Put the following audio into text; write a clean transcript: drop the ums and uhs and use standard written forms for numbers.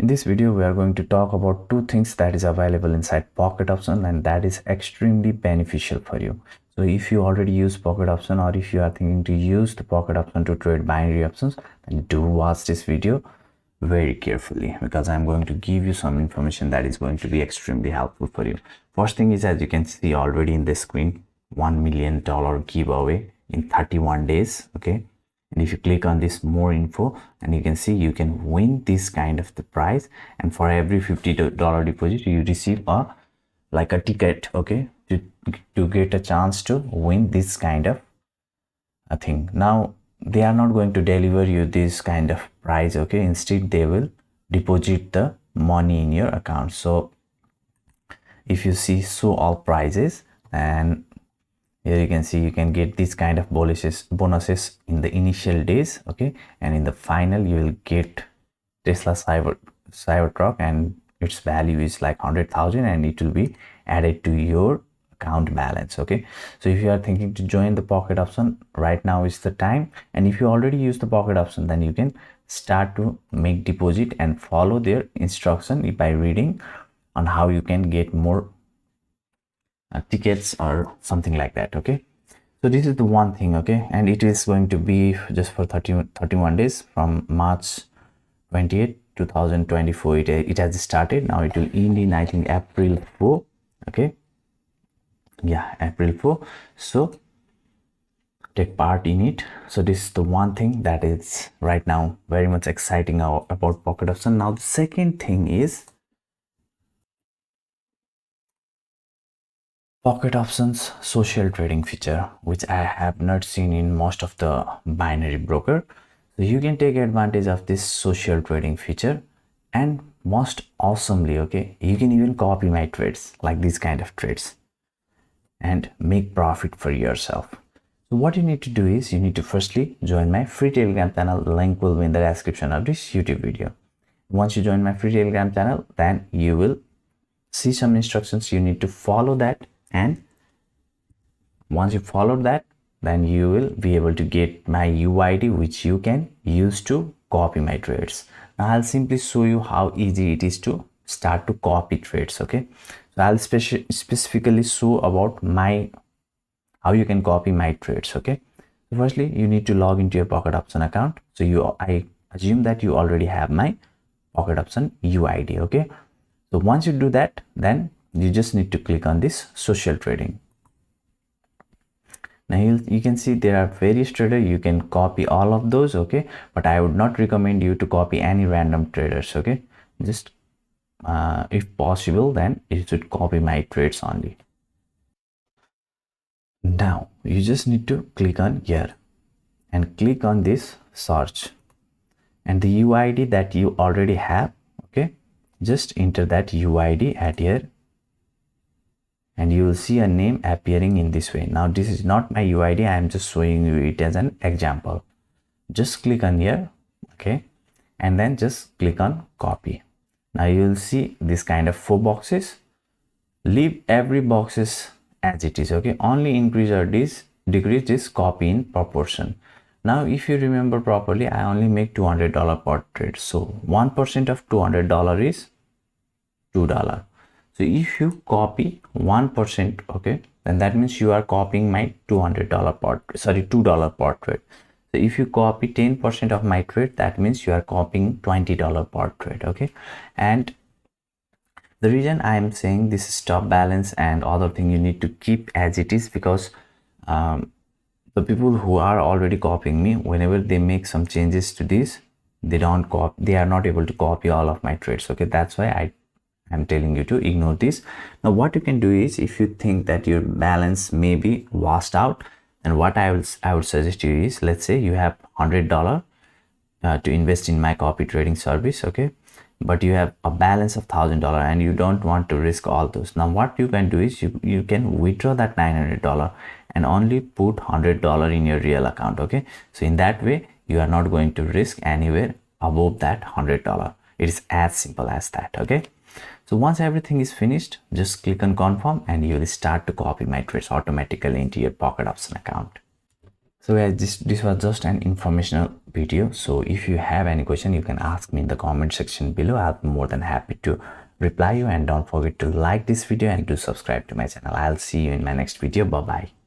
In this video, we are going to talk about two things that is available inside Pocket Option and that is extremely beneficial for you. So if you already use Pocket Option or if you are thinking to use the Pocket Option to trade binary options, then do watch this video very carefully because I'm going to give you some information that is going to be extremely helpful for you. First thing is, as you can see already in the screen, $1 million giveaway in 31 days. Okay. And if you click on this more info, and you can see you can win this kind of the prize, and for every $50 deposit you receive a ticket, okay, to get a chance to win this kind of a thing. Now they are not going to deliver you this kind of prize, okay, instead they will deposit the money in your account. So if you see show all prizes, and here you can see you can get this kind of bonuses in the initial days, okay, and in the final you will get Tesla Cybertruck, and its value is like 100,000 and it will be added to your account balance. Okay, so if you are thinking to join the Pocket Option, right now is the time, and if you already use the Pocket Option, then you can start to make deposit and follow their instruction by reading on how you can get more tickets or something like that. Okay, so this is the one thing, okay, and it is going to be just for 31 days from March 28th 2024. It has started. Now it will end in, I think, April 4. Okay, yeah, April 4. So take part in it. So this is the one thing that is right now very much exciting about Pocket Option. Now the second thing is Pocket Options social trading feature, which I have not seen in most of the binary broker. So you can take advantage of this social trading feature, and most awesomely, okay, you can even copy my trades, like these kind of trades, and make profit for yourself. So what you need to do is you need to firstly join my free Telegram channel. Link will be in the description of this YouTube video. Once you join my free Telegram channel, then you will see some instructions. You need to follow that, and once you follow that, then you will be able to get my UID, which you can use to copy my trades. Now I'll simply show you how easy it is to start to copy trades. Okay, so I'll specifically show about how you can copy my trades. Okay, so firstly you need to log into your Pocket Option account. So I assume that you already have my Pocket Option UID. Okay, so once you do that, then you just need to click on this social trading. Now you can see there are various traders. You can copy all of those, okay, but I would not recommend you to copy any random traders. Okay, just if possible, then you should copy my trades only. Now you just need to click on here and click on this search, and the UID that you already have, okay, just enter that UID at here, and you will see a name appearing in this way. Now this is not my UID, I am just showing you it as an example. Just click on here, okay, and then just click on copy. Now you will see this kind of 4 boxes. Leave every boxes as it is, okay, only increase or decrease this copy in proportion. Now if you remember properly, I only make $200 per trade, so 1% of $200 is $2. So if you copy 1%, okay, then that means you are copying my $200 per, sorry, $2 per trade. So if you copy 10% of my trade, that means you are copying $20 per trade. Okay, and the reason I am saying this stop balance and other thing you need to keep as it is, because the people who are already copying me, whenever they make some changes to this, they are not able to copy all of my trades. Okay, that's why I'm telling you to ignore this. Now what you can do is, if you think that your balance may be washed out, and what I would suggest you is, let's say you have $100 to invest in my copy trading service, okay, but you have a balance of $1,000 and you don't want to risk all those. Now what you can do is you can withdraw that $900 and only put $100 in your real account. Okay, so in that way you are not going to risk anywhere above that $100. It is as simple as that. Okay, so once everything is finished, just click on confirm and you will start to copy my trades automatically into your Pocket Option account. So guys, this was just an informational video. So if you have any question, you can ask me in the comment section below. I'll be more than happy to reply you. And don't forget to like this video and do subscribe to my channel. I'll see you in my next video. Bye bye.